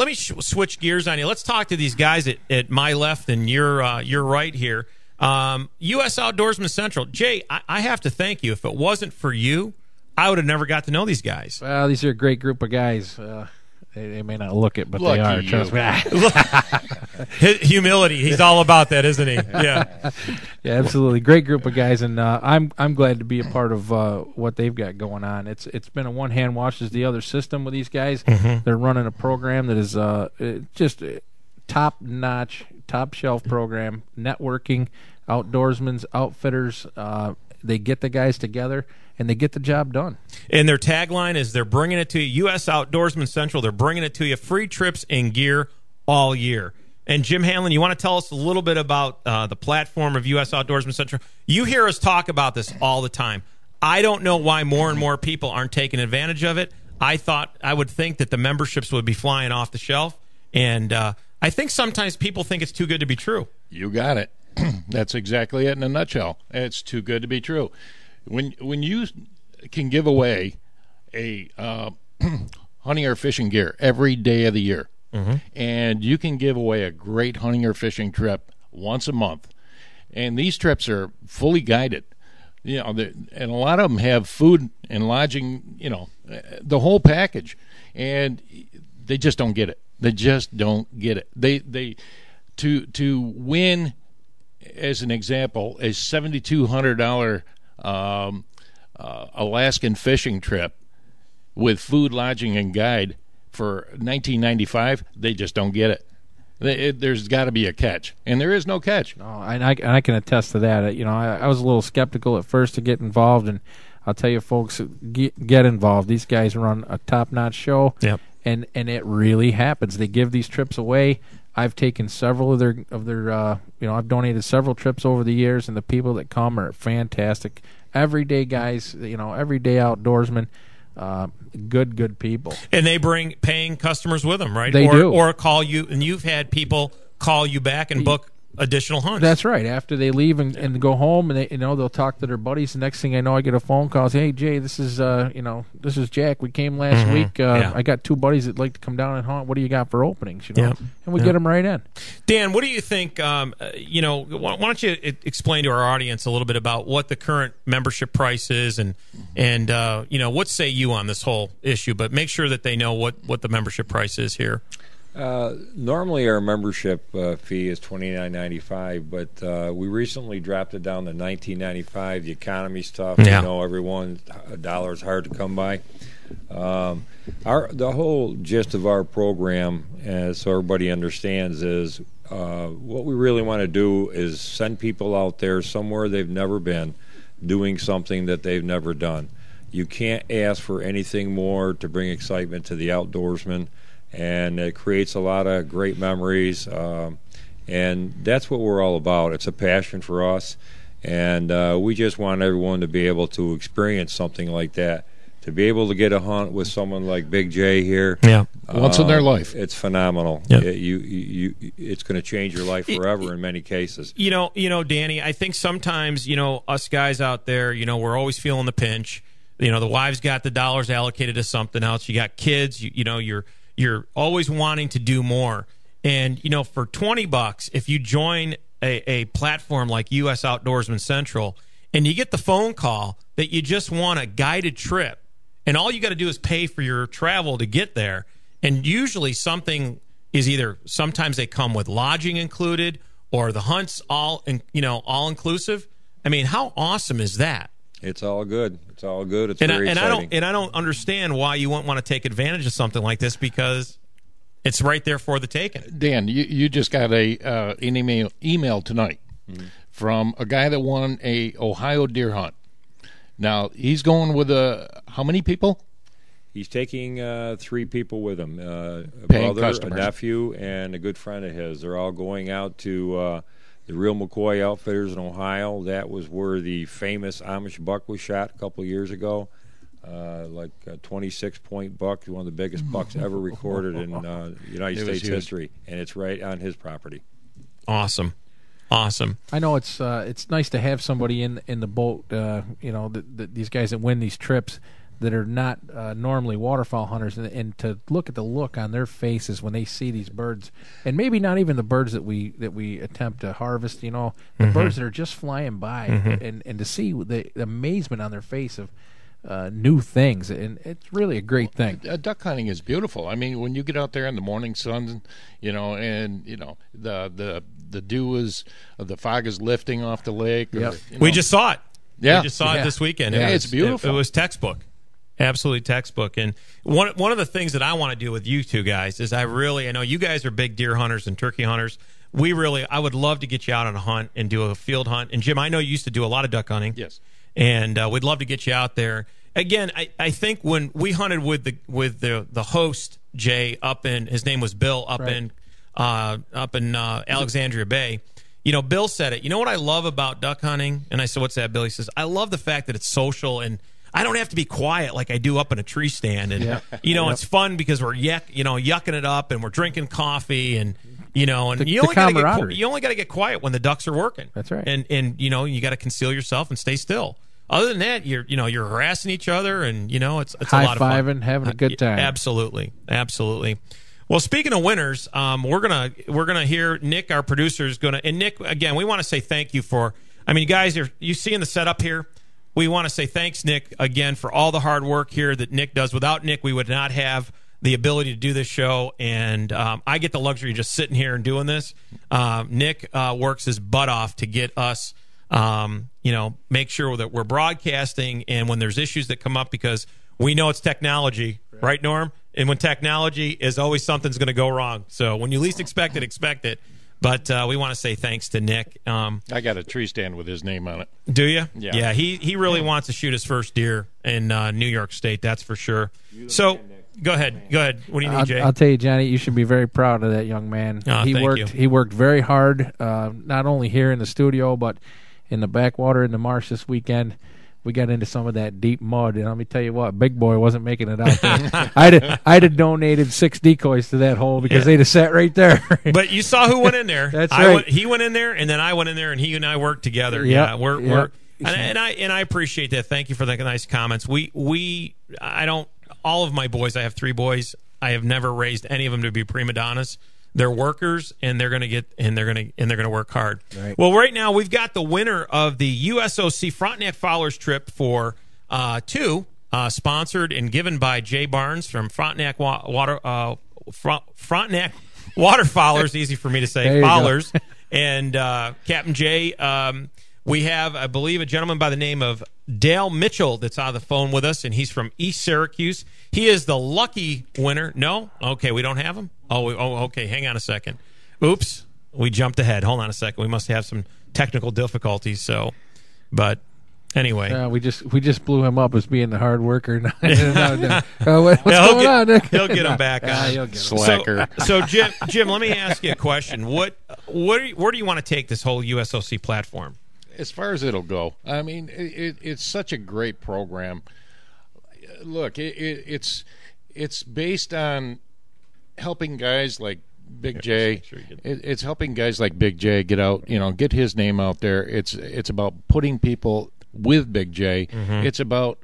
let me switch gears on you. Let's talk to these guys at my left and your right here. US Outdoorsman Central. Jay, I have to thank you. If it wasn't for you, I would have never got to know these guys. Well, these are a great group of guys. They may not look it, but they are. Trust me. Humility. He's all about that, isn't he? Yeah. Yeah, absolutely. Great group of guys, and I'm glad to be a part of what they've got going on. It's been a one hand washes the other system with these guys. Mm-hmm. They're running a program that is just top notch, top shelf program. Networking, outdoorsmen, outfitters. They get the guys together, and they get the job done. And their tagline is they're bringing it to you. US Outdoorsman Central, they're bringing it to you. Free trips and gear all year. And Jim Hanlon, you want to tell us a little bit about the platform of US Outdoorsman Central? You hear us talk about this all the time. I don't know why more and more people aren't taking advantage of it. I would think that the memberships would be flying off the shelf. And I think sometimes people think it's too good to be true. You got it. That's exactly it in a nutshell. It's too good to be true. When you can give away a hunting or fishing gear every day of the year, mm-hmm. and you can give away a great hunting or fishing trip once a month, and these trips are fully guided, and a lot of them have food and lodging, the whole package, and they just don't get it. They just don't get it. They to win. As an example, a $7,200 Alaskan fishing trip with food, lodging, and guide for $19.95, they just don't get it. There's got to be a catch, and there is no catch. No, and I can attest to that. I was a little skeptical at first to get involved, and I'll tell you, folks, get involved. These guys run a top-notch show, yep. and it really happens. They give these trips away. I've taken several of their I've donated several trips over the years, and the people that come are fantastic. Everyday guys, everyday outdoorsmen, good people. And they bring paying customers with them, right? They do. Or call you, and you've had people call you back and book additional hunts. That's right. After they leave and go home, and they'll talk to their buddies. The next thing I know, I get a phone call. Say, hey Jay, this is Jack. We came last mm-hmm. week. Yeah. I got two buddies that like to come down and hunt. What do you got for openings? Yeah. And we get them right in. Dan, what do you think? Why don't you explain to our audience a little bit about what the current membership price is, and what say you on this whole issue? But make sure that they know what the membership price is here. Normally our membership fee is $29.95, but we recently dropped it down to $19.95. The economy's tough. Yeah. A dollar is hard to come by. The whole gist of our program, so everybody understands, is what we really want to do is send people out there somewhere they've never been, doing something that they've never done. You can't ask for anything more to bring excitement to the outdoorsman. And it creates a lot of great memories, and that's what we're all about. It's a passion for us, and we just want everyone to be able to experience something like that, to be able to get a hunt with someone like Big J here. Yeah, once in their life. It's phenomenal. Yep. It's going to change your life forever in many cases. Danny, I think sometimes, us guys out there, we're always feeling the pinch. The wives got the dollars allocated to something else. You got kids, you're always wanting to do more. And, for $20, if you join a platform like US Outdoorsman Central, and you get the phone call that you just want a guided trip, and all you got to do is pay for your travel to get there, and usually something is either, sometimes they come with lodging included, or the hunt's all inclusive. I mean, how awesome is that? It's all good. It's all good. It's very exciting. I don't understand why you wouldn't want to take advantage of something like this, because it's right there for the taking. Dan, you just got an email tonight from a guy that won a Ohio deer hunt. Now, he's going with how many people? He's taking 3 people with him, a Paying brother, customers. a nephew, and a good friend of his. They're all going out to the Real McCoy Outfitters in Ohio. That was where the famous Amish buck was shot a couple of years ago. Like a 26-point buck, one of the biggest bucks ever recorded in United States history, and it's right on his property. Awesome. I know it's nice to have somebody in the boat. These guys that win these trips, that are not normally waterfowl hunters, and to look at the look on their faces when they see these birds, and maybe not even the birds that we attempt to harvest, the birds that are just flying by, and to see the amazement on their face of new things, and it's really a great thing. Duck hunting is beautiful. I mean, when you get out there in the morning sun, the dew is, the fog is lifting off the lake. Yep. We just saw it. Yeah. We just saw it this weekend. Yeah, it's beautiful. It was textbook. Absolutely textbook. And one of the things that I want to do with you two guys is I know you guys are big deer hunters and turkey hunters. I would love to get you out on a hunt and do a field hunt. And Jim, I know you used to do a lot of duck hunting. Yes. And we'd love to get you out there. Again, I think when we hunted with the host, Jay, his name was Bill, up in Alexandria Bay. Bill said it. You know what I love about duck hunting? And I said, what's that, Bill? He says, I love the fact that it's social, and I don't have to be quiet like I do up in a tree stand. And, it's fun because we're yucking it up, and we're drinking coffee, and, you only got to get quiet when the ducks are working. That's right. And you got to conceal yourself and stay still. Other than that, you're harassing each other, and, it's a lot of fun. High-fiving, having a good time. Absolutely. Well, speaking of winners, we're gonna hear Nick, our producer, is gonna. And Nick, again, we want to say thank you for. I mean, guys, you seeing the setup here? We want to say thanks, Nick, again for all the hard work here that Nick does. Without Nick, we would not have the ability to do this show, and I get the luxury of just sitting here and doing this. Nick works his butt off to get us, make sure that we're broadcasting, and when there's issues that come up, because we know it's technology, right, Norm? And when technology is always something's going to go wrong. So when you least expect it, expect it. But we want to say thanks to Nick. I got a tree stand with his name on it. Do you? Yeah. Yeah, he really wants to shoot his first deer in New York State, that's for sure. So go ahead. What do you need, Jay? I'll tell you, Johnny, you should be very proud of that young man. He worked very hard, not only here in the studio, but in the backwater in the marsh this weekend. We got into some of that deep mud, and let me tell you what, Big Boy wasn't making it out there. I'd have donated 6 decoys to that hole because they'd have sat right there. But you saw who went in there. That's right. He went in there, and then I went in there, and he and I worked together. Yep. Yeah, and I appreciate that. Thank you for the nice comments. All of my boys. I have 3 boys. I have never raised any of them to be prima donnas. They're workers, and they're gonna work hard. Right. Well, right now we've got the winner of the USOC Frontenac Fowlers trip for 2, sponsored and given by Jay Barnes from Frontenac Frontenac Waterfowlers. Easy for me to say, Fowlers, and Captain Jay. We have, I believe, a gentleman by the name of Dale Mitchell that's on the phone with us, and he's from East Syracuse. He is the lucky winner. No? Okay, we don't have him? Oh, okay, hang on a second. Oops, we jumped ahead. Hold on a second. We must have some technical difficulties, but anyway. We just blew him up as being the hard worker. What's going on, Nick? He'll get him back on. He'll get him. Slacker. So Jim, let me ask you a question. Where do you want to take this whole USOC platform? As far as it'll go, I mean, it's such a great program. Look, it's based on helping guys like Big J. It's helping guys like Big J get out, get his name out there. It's about putting people with Big J. Mm-hmm. It's about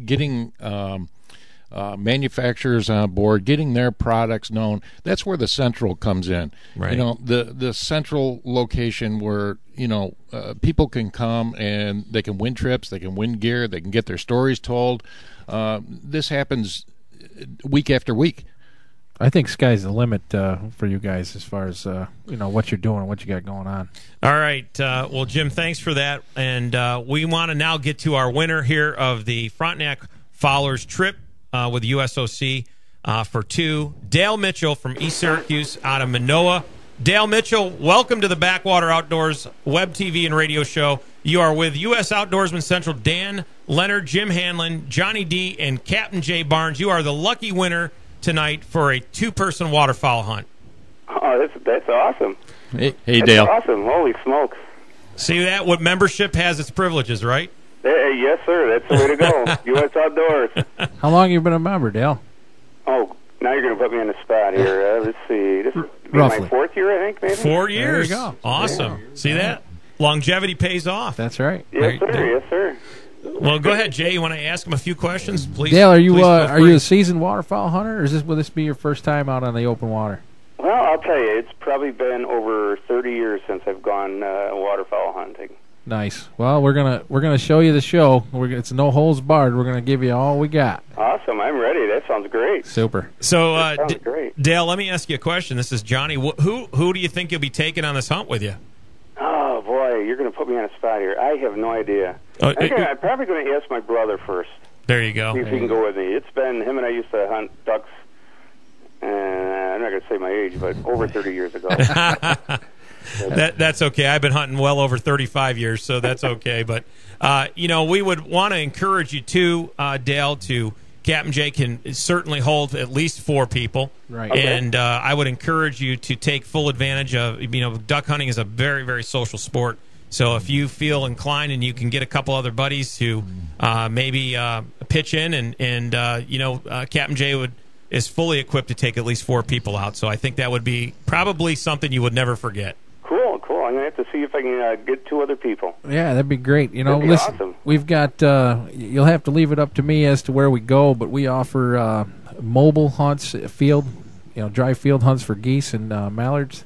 getting manufacturers on board, getting their products known. That's where the Central comes in. Right. The Central location where people can come and they can win trips, they can win gear, they can get their stories told. This happens week after week. I think sky's the limit for you guys as far as what you're doing, what you got going on. All right. Well, Jim, thanks for that. And we want to now get to our winner here of the Frontenac Fowlers trip with USOC for 2. Dale Mitchell from East Syracuse out of Manoa. Dale Mitchell, welcome to the Backwater Outdoors web TV and radio show. You are with US Outdoorsman Central, Dan Leonard, Jim Hanlon, Johnny D, and Captain Jay Barnes. You are the lucky winner tonight for a 2-person waterfowl hunt. Oh, that's awesome. Hey, that's Dale. Awesome. Holy smokes. See that? What membership has its privileges, right? Yes, sir. That's the way to go. US Outdoors. How long have you been a member, Dale? Oh, now you're going to put me in the spot here. Let's see. This is Roughly. my 4th year, I think, maybe? 4 years. There you go. Awesome. Yeah. See that? Longevity pays off. That's right. Yes, sir. Yes, sir. Well, go ahead, Jay. You want to ask him a few questions, please? Dale, are you please feel are free. you a seasoned waterfowl hunter, or will this be your first time out on the open water? Well, I'll tell you, it's probably been over 30 years since I've gone waterfowl hunting. Nice. Well, we're gonna show you the show. It's no holds barred. We're gonna give you all we got. Awesome, I'm ready. That sounds great. Super. So, Sounds great. Dale, let me ask you a question. This is Johnny. Who do you think you'll be taking on this hunt with you? Oh boy, you're going to put me on a spot here. I have no idea. Oh, I'm probably going to ask my brother first. There you See go. if he can go with me. It's been him and I used to hunt ducks. I'm not going to say my age, but over 30 years ago. That's okay. I've been hunting well over 35 years, so that's okay. But, we would want to encourage you, too, Dale, to Captain Jay can certainly hold at least 4 people. Right. Okay. And I would encourage you to take full advantage of, duck hunting is a very, very social sport. So if you feel inclined and you can get a couple other buddies to maybe pitch in, and Captain Jay is fully equipped to take at least 4 people out. So I think that would be probably something you would never forget. Cool. I'm going to have to see if I can get 2 other people. Yeah, that'd be great. That'd be listen, awesome. we've got. You'll have to leave it up to me as to where we go, but we offer mobile hunts, field, dry field hunts for geese and mallards,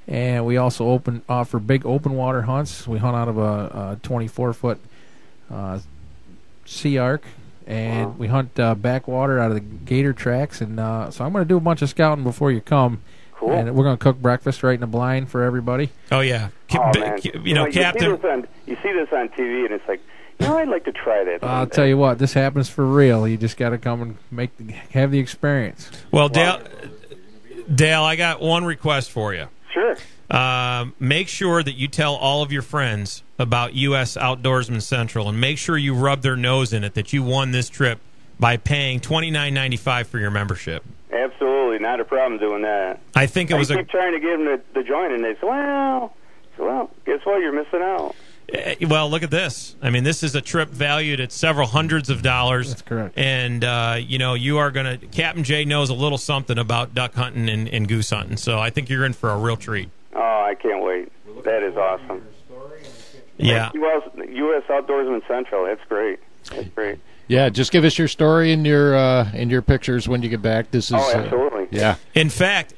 and we also offer big open water hunts. We hunt out of a 24-foot sea arc, and we hunt backwater out of the gator tracks. And so I'm going to do a bunch of scouting before you come. Cool. And we're going to cook breakfast right in the blind for everybody. Oh, yeah. Oh, man. Captain. You see this on TV, and it's like, I'd like to try that. I'll tell you what, this happens for real. You just got to come and have the experience. Well, Dale, I got one request for you. Sure. Make sure that you tell all of your friends about US Outdoorsman Central, and make sure you rub their nose in it that you won this trip by paying $29.95 for your membership. Absolutely, not a problem doing that. I think it was I keep trying to get them to join, and they say, well, guess what? You're missing out. Well, look at this. I mean, this is a trip valued at several hundreds of dollars. That's correct. And, you are going to... Captain Jay knows a little something about duck hunting and goose hunting, so I think you're in for a real treat. Oh, I can't wait. That is awesome. Yeah. US Outdoorsman Central. That's great. That's great. Yeah, just give us your story and your pictures when you get back. This is absolutely. Yeah. In fact,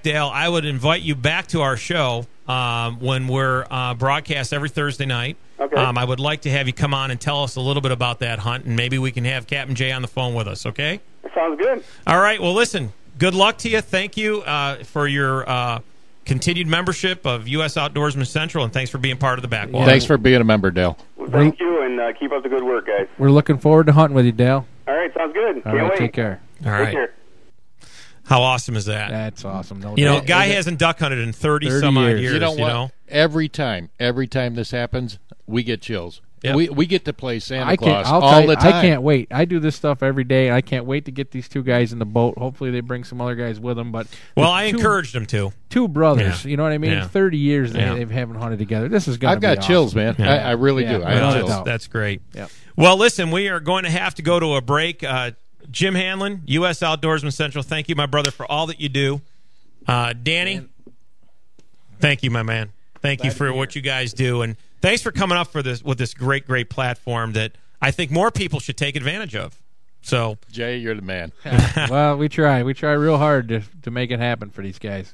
Dale, I would invite you back to our show when we're broadcast every Thursday night. Okay. I would like to have you come on and tell us a little bit about that hunt, and maybe we can have Captain Jay on the phone with us, okay? That sounds good. All right. Well, listen, good luck to you. Thank you for your continued membership of US Outdoorsman Central, and thanks for being part of the Backwater. Thanks for being a member, Dale. Well, thank you, and keep up the good work, guys. We're looking forward to hunting with you, Dale. All right, sounds good. All Can't right, wait. take care. All right. Take care. How awesome is that? That's awesome. No doubt. Guy hasn't duck hunted in 30 some odd years. years. You know what? Every time this happens, we get chills. Yep. We get to play Santa I Claus can't. all the time. I can't wait. I do this stuff every day. I can't wait to get these 2 guys in the boat. Hopefully, they bring some other guys with them. But Well, I encouraged them to. 2 brothers. Yeah. You know what I mean? Yeah. 30 years Yeah. they haven't hunted together. This is going to I've be got awesome. chills, man. Yeah. I really do. I have without a chills. doubt. That's great. Yep. Well, listen, we are going to have to go to a break. Jim Hanlon, U.S. Outdoorsman Central, thank you, my brother, for all that you do. Danny, thank you, my man. Thank you for what you guys do. And thanks for coming up with this great, great platform that I think more people should take advantage of. So, Jay, you're the man. Well, we try. We try real hard to make it happen for these guys.